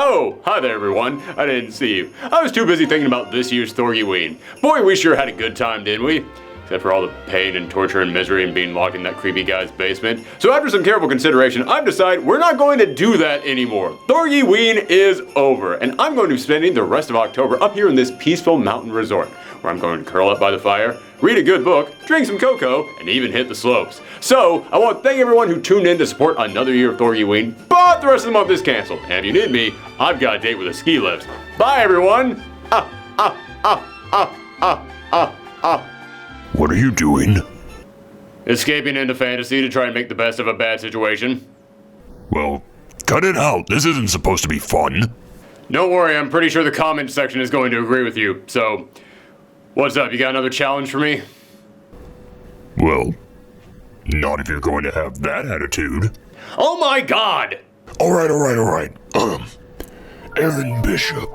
Oh, hi there everyone. I didn't see you. I was too busy thinking about this year's Thorgiween. Boy, we sure had a good time, didn't we? Except for all the pain and torture and misery and being locked in that creepy guy's basement. So after some careful consideration, I've decided we're not going to do that anymore. Thorgiween is over, and I'm going to be spending the rest of October up here in this peaceful mountain resort, where I'm going to curl up by the fire, read a good book, drink some cocoa, and even hit the slopes. So, I want to thank everyone who tuned in to support another year of Thorgiween, but the rest of the month is canceled. And if you need me, I've got a date with a ski lift. Bye everyone! What are you doing? Escaping into fantasy to try and make the best of a bad situation. Well, cut it out. This isn't supposed to be fun. Don't worry, I'm pretty sure the comment section is going to agree with you. So, what's up? You got another challenge for me? Well, not if you're going to have that attitude. Oh my god! Alright. Aaron Bishop,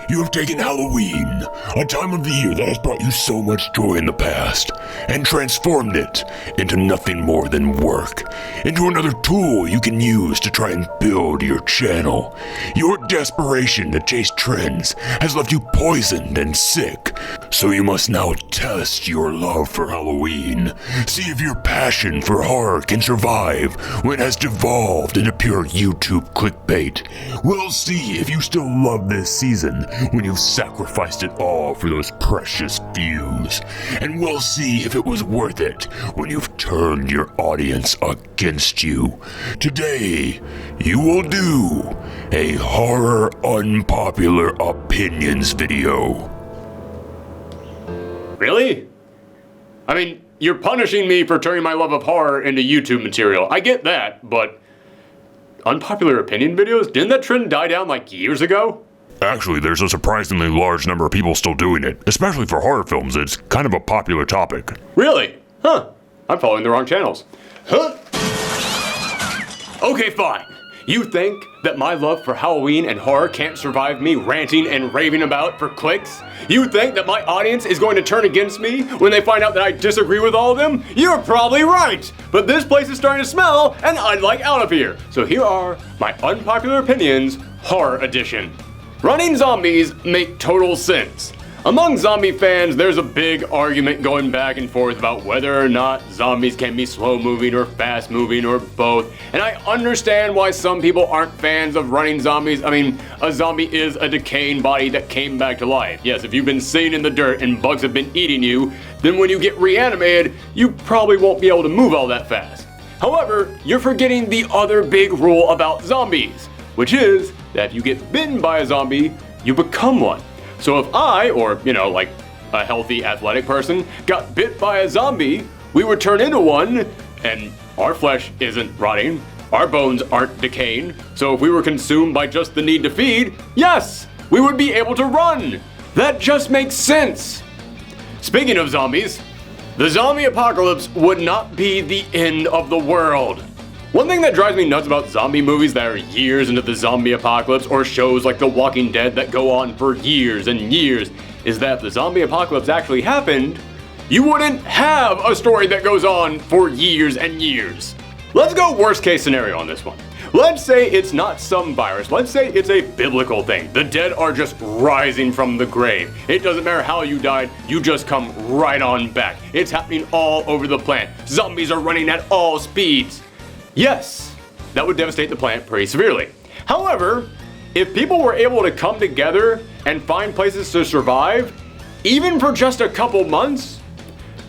you have taken Halloween, a time of the year that has brought you so much joy in the past, and transformed it into nothing more than work, into another tool you can use to try and build your channel. Your desperation to chase trends has left you poisoned and sick, so you must now test your love for Halloween. See if your passion for horror can survive when it has devolved into pure YouTube clickbait. We'll see if you still love this season when you've sacrificed it all for those precious views. And we'll see if it was worth it when you've turned your audience against you. Today, you will do a horror unpopular opinions video. Really? I mean, you're punishing me for turning my love of horror into YouTube material. I get that, but unpopular opinion videos? Didn't that trend die down like years ago? Actually, there's a surprisingly large number of people still doing it, especially for horror films. It's kind of a popular topic. Really? Huh. I'm following the wrong channels. Huh? Okay, fine. You think that my love for Halloween and horror can't survive me ranting and raving about for clicks? You think that my audience is going to turn against me when they find out that I disagree with all of them? You're probably right! But this place is starting to smell, and I'd like out of here. So here are my unpopular opinions, horror edition. Running zombies make total sense. Among zombie fans, there's a big argument going back and forth about whether or not zombies can be slow moving or fast moving or both. And I understand why some people aren't fans of running zombies. I mean, a zombie is a decaying body that came back to life. Yes, if you've been sitting in the dirt and bugs have been eating you, then when you get reanimated, you probably won't be able to move all that fast. However, you're forgetting the other big rule about zombies, which is that if you get bitten by a zombie, you become one. So if I, or like a healthy athletic person, got bit by a zombie, we would turn into one, and our flesh isn't rotting, our bones aren't decaying, so if we were consumed by just the need to feed, yes, we would be able to run. That just makes sense. Speaking of zombies, the zombie apocalypse would not be the end of the world. One thing that drives me nuts about zombie movies that are years into the zombie apocalypse, or shows like The Walking Dead that go on for years and years, is that if the zombie apocalypse actually happened, you wouldn't have a story that goes on for years and years. Let's go worst case scenario on this one. Let's say it's not some virus. Let's say it's a biblical thing. The dead are just rising from the grave. It doesn't matter how you died, you just come right on back. It's happening all over the planet. Zombies are running at all speeds. Yes, that would devastate the planet pretty severely. However, if people were able to come together and find places to survive, even for just a couple months,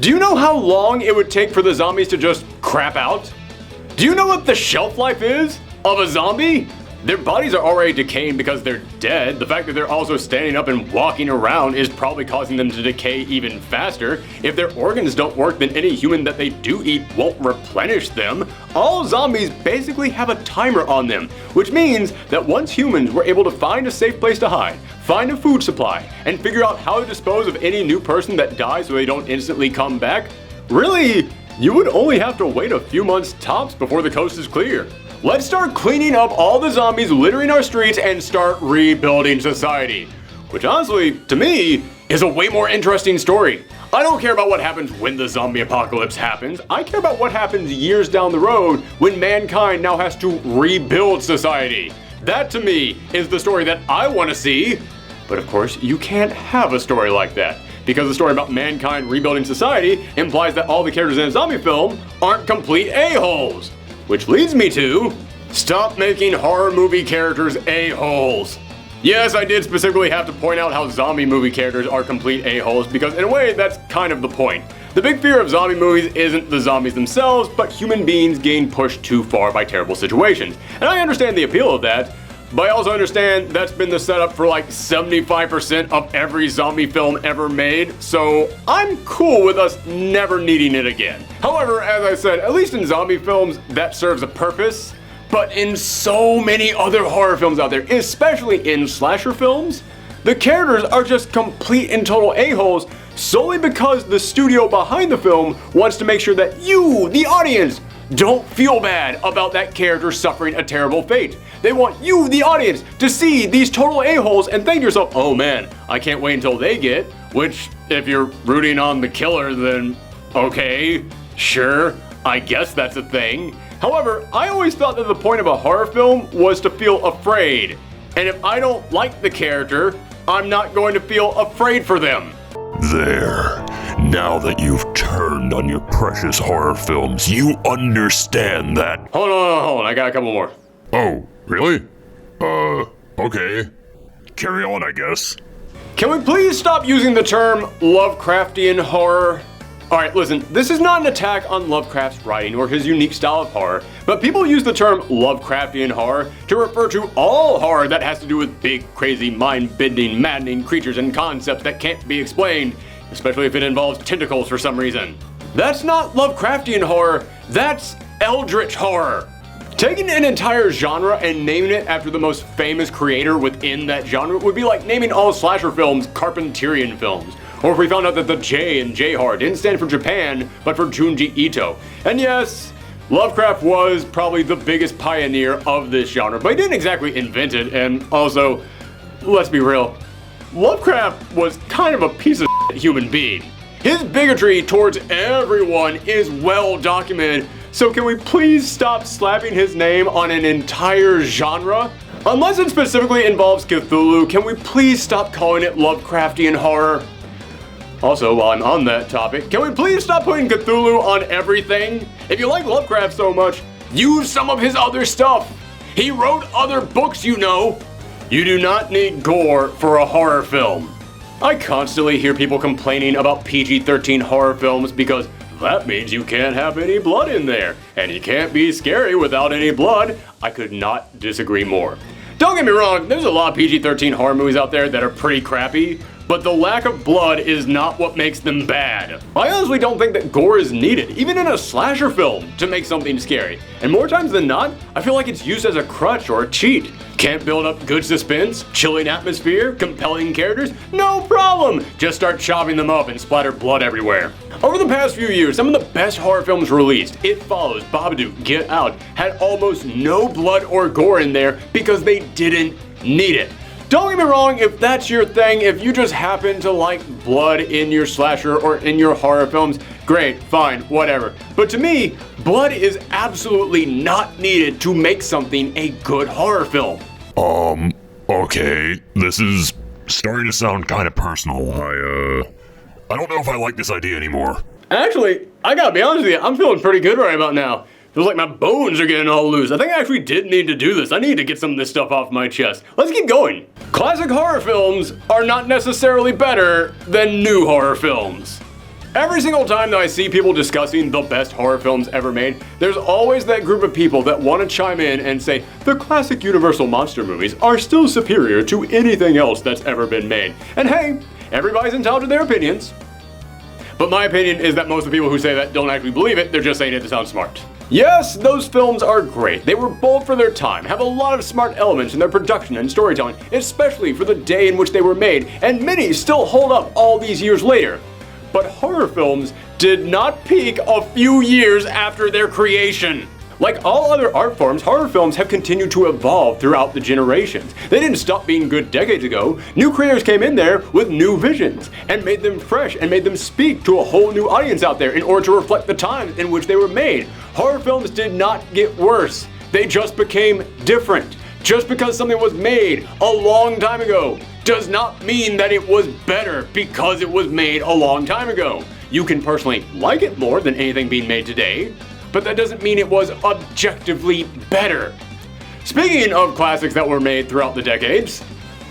do you know how long it would take for the zombies to just crap out? Do you know what the shelf life is of a zombie? Their bodies are already decaying because they're dead. The fact that they're also standing up and walking around is probably causing them to decay even faster. If their organs don't work, then any human that they do eat won't replenish them. All zombies basically have a timer on them, which means that once humans were able to find a safe place to hide, find a food supply, and figure out how to dispose of any new person that dies so they don't instantly come back, really, you would only have to wait a few months tops before the coast is clear. Let's start cleaning up all the zombies littering our streets and start rebuilding society. Which honestly, to me, is a way more interesting story. I don't care about what happens when the zombie apocalypse happens. I care about what happens years down the road when mankind now has to rebuild society. That to me is the story that I want to see. But of course, you can't have a story like that, because the story about mankind rebuilding society implies that all the characters in a zombie film aren't complete a-holes. Which leads me to, stop making horror movie characters a-holes. Yes, I did specifically have to point out how zombie movie characters are complete a-holes, because in a way, that's kind of the point. The big fear of zombie movies isn't the zombies themselves, but human beings getting pushed too far by terrible situations. And I understand the appeal of that, but I also understand that's been the setup for like 75% of every zombie film ever made, so I'm cool with us never needing it again. However, as I said, at least in zombie films, that serves a purpose. But in so many other horror films out there, especially in slasher films, the characters are just complete and total a-holes solely because the studio behind the film wants to make sure that you, the audience, don't feel bad about that character suffering a terrible fate. They want you, the audience, to see these total a-holes and think to yourself, oh man, I can't wait until they get, which if you're rooting on the killer, then okay, sure, I guess that's a thing. However, I always thought that the point of a horror film was to feel afraid. And if I don't like the character, I'm not going to feel afraid for them. There. Now that you've turned on your precious horror films, you understand that. Hold on, I got a couple more. Oh, really? Okay. Carry on, I guess. Can we please stop using the term Lovecraftian horror? Alright, listen, this is not an attack on Lovecraft's writing or his unique style of horror, but people use the term Lovecraftian horror to refer to all horror that has to do with big, crazy, mind-bending, maddening creatures and concepts that can't be explained, especially if it involves tentacles for some reason. That's not Lovecraftian horror, that's Eldritch horror. Taking an entire genre and naming it after the most famous creator within that genre would be like naming all slasher films Carpenterian films. Or if we found out that the J in J horror didn't stand for Japan, but for Junji Ito. And yes, Lovecraft was probably the biggest pioneer of this genre, but he didn't exactly invent it, and also, let's be real, Lovecraft was kind of a piece of human being. His bigotry towards everyone is well documented, so can we please stop slapping his name on an entire genre? Unless it specifically involves Cthulhu, can we please stop calling it Lovecraftian horror? Also, while I'm on that topic, can we please stop putting Cthulhu on everything? If you like Lovecraft so much, use some of his other stuff. He wrote other books, you know. You do not need gore for a horror film. I constantly hear people complaining about PG-13 horror films because that means you can't have any blood in there, and you can't be scary without any blood. I could not disagree more. Don't get me wrong, there's a lot of PG-13 horror movies out there that are pretty crappy, but the lack of blood is not what makes them bad. I honestly don't think that gore is needed, even in a slasher film, to make something scary. And more times than not, I feel like it's used as a crutch or a cheat. Can't build up good suspense, chilling atmosphere, compelling characters? No problem! Just start chopping them up and splatter blood everywhere. Over the past few years, some of the best horror films released, It Follows, Babadook, Get Out, had almost no blood or gore in there because they didn't need it. Don't get me wrong, if that's your thing, if you just happen to like blood in your slasher or in your horror films, great, fine, whatever. But to me, blood is absolutely not needed to make something a good horror film. Okay, this is starting to sound kind of personal. I don't know if I like this idea anymore. Actually, I gotta be honest with you, I'm feeling pretty good right about now. Feels like my bones are getting all loose. I think I actually did need to do this. I need to get some of this stuff off my chest. Let's keep going. Classic horror films are not necessarily better than new horror films. Every single time that I see people discussing the best horror films ever made, there's always that group of people that want to chime in and say the classic Universal monster movies are still superior to anything else that's ever been made. And hey, everybody's entitled to their opinions. But my opinion is that most of the people who say that don't actually believe it, they're just saying it to sound smart. Yes, those films are great. They were bold for their time, have a lot of smart elements in their production and storytelling, especially for the day in which they were made, and many still hold up all these years later. But horror films did not peak a few years after their creation. Like all other art forms, horror films have continued to evolve throughout the generations. They didn't stop being good decades ago. New creators came in there with new visions and made them fresh and made them speak to a whole new audience out there in order to reflect the times in which they were made. Horror films did not get worse. They just became different. Just because something was made a long time ago does not mean that it was better because it was made a long time ago. You can personally like it more than anything being made today, but that doesn't mean it was objectively better. Speaking of classics that were made throughout the decades,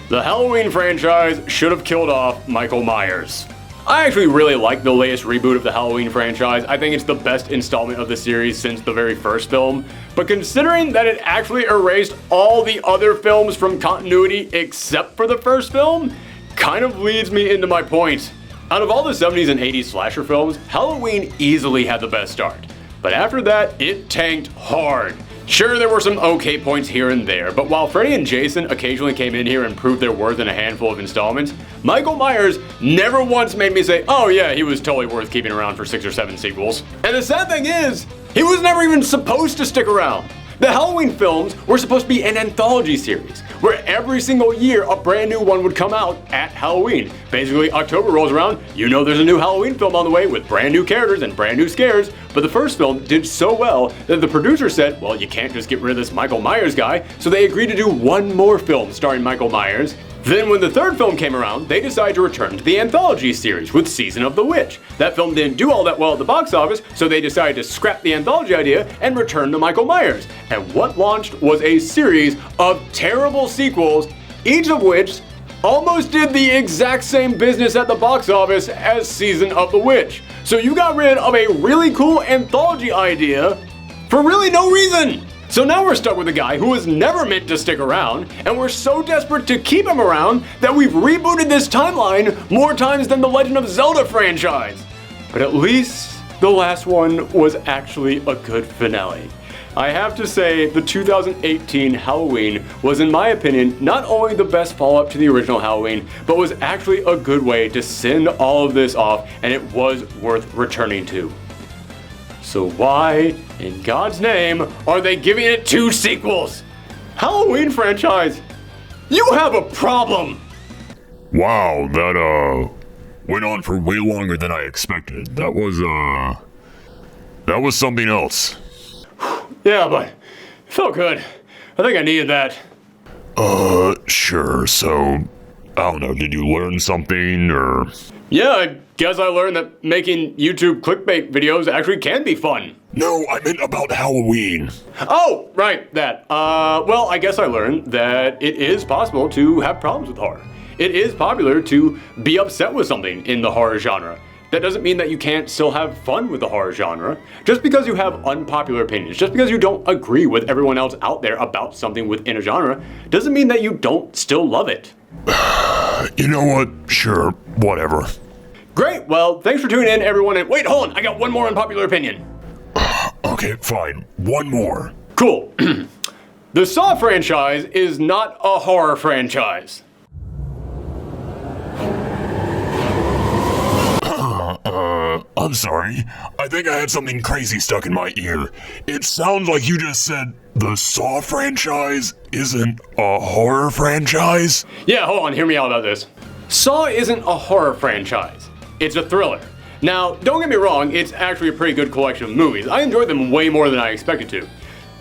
the Halloween franchise should have killed off Michael Myers. I actually really like the latest reboot of the Halloween franchise. I think it's the best installment of the series since the very first film. But considering that it actually erased all the other films from continuity except for the first film, kind of leads me into my point. Out of all the 70s and 80s slasher films, Halloween easily had the best start. But after that, it tanked hard. Sure, there were some okay points here and there, but while Freddy and Jason occasionally came in here and proved their worth in a handful of installments, Michael Myers never once made me say, oh yeah, he was totally worth keeping around for 6 or 7 sequels. And the sad thing is, he was never even supposed to stick around. The Halloween films were supposed to be an anthology series, where every single year a brand new one would come out at Halloween. Basically, October rolls around, you know there's a new Halloween film on the way with brand new characters and brand new scares, but the first film did so well that the producer said, well, you can't just get rid of this Michael Myers guy, so they agreed to do one more film starring Michael Myers. Then when the third film came around, they decided to return to the anthology series with Season of the Witch. That film didn't do all that well at the box office, so they decided to scrap the anthology idea and return to Michael Myers. And what launched was a series of terrible sequels, each of which almost did the exact same business at the box office as Season of the Witch. So you got rid of a really cool anthology idea for really no reason. So now we're stuck with a guy who was never meant to stick around, and we're so desperate to keep him around that we've rebooted this timeline more times than the Legend of Zelda franchise. But at least the last one was actually a good finale. I have to say, the 2018 Halloween was, in my opinion, not only the best follow-up to the original Halloween, but was actually a good way to send all of this off, and it was worth returning to. So why, in God's name, are they giving it 2 sequels? Halloween franchise, you have a problem! Wow, that, went on for way longer than I expected. That was something else. Yeah, but it felt good. I think I needed that. Sure, so, I don't know, did you learn something, or? Yeah, I guess I learned that making YouTube clickbait videos actually can be fun. No, I meant about Halloween. Oh, right, that. Well, I guess I learned that it is possible to have problems with horror. It is popular to be upset with something in the horror genre. That doesn't mean that you can't still have fun with the horror genre. Just because you have unpopular opinions, just because you don't agree with everyone else out there about something within a genre, doesn't mean that you don't still love it. You know what? Sure, whatever. Great, well, thanks for tuning in, everyone, and wait, hold on, I got one more unpopular opinion. Okay, fine. One more. Cool. The Saw franchise is not a horror franchise. I'm sorry. I think I had something crazy stuck in my ear. It sounds like you just said the Saw franchise isn't a horror franchise? Yeah, hold on, hear me out about this. Saw isn't a horror franchise. It's a thriller. Now, don't get me wrong, it's actually a pretty good collection of movies. I enjoyed them way more than I expected to.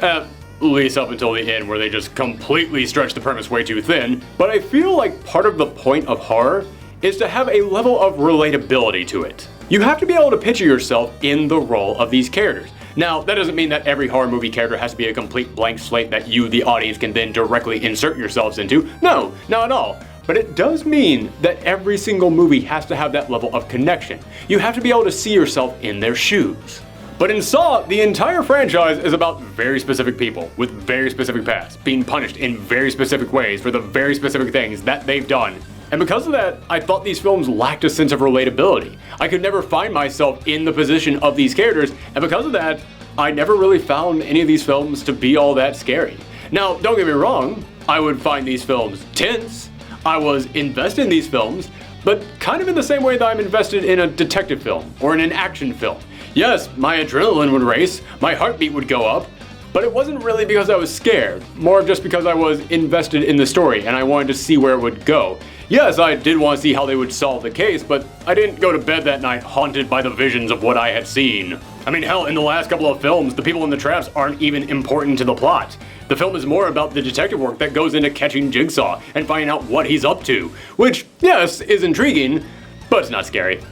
At least up until the end, where they just completely stretched the premise way too thin. But I feel like part of the point of horror is to have a level of relatability to it. You have to be able to picture yourself in the role of these characters. Now, that doesn't mean that every horror movie character has to be a complete blank slate that you, the audience, can then directly insert yourselves into. No, not at all. But it does mean that every single movie has to have that level of connection. You have to be able to see yourself in their shoes. But in Saw, the entire franchise is about very specific people with very specific pasts, being punished in very specific ways for the very specific things that they've done. And because of that, I thought these films lacked a sense of relatability. I could never find myself in the position of these characters, and because of that, I never really found any of these films to be all that scary. Now, don't get me wrong, I would find these films tense. I was invested in these films, but kind of in the same way that I'm invested in a detective film or in an action film. Yes, my adrenaline would race, my heartbeat would go up, but it wasn't really because I was scared, more just because I was invested in the story and I wanted to see where it would go. Yes, I did want to see how they would solve the case, but I didn't go to bed that night haunted by the visions of what I had seen. I mean, hell, in the last couple of films, the people in the traps aren't even important to the plot. The film is more about the detective work that goes into catching Jigsaw and finding out what he's up to, which, yes, is intriguing, but it's not scary.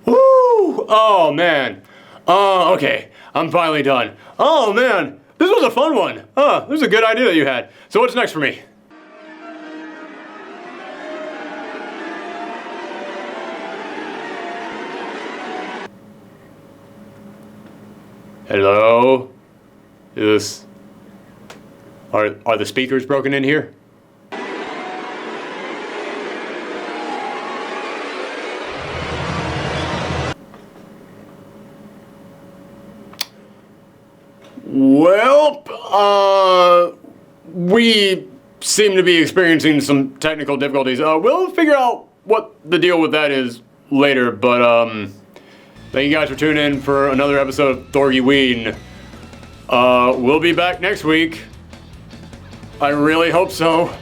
Woo! Oh, man. Okay, I'm finally done. Oh, man, this was a fun one. This was a good idea that you had. So what's next for me? Hello? Are the speakers broken in here? Well, we seem to be experiencing some technical difficulties. We'll figure out what the deal with that is later, but, thank you guys for tuning in for another episode of Thorgiween. We'll be back next week. I really hope so.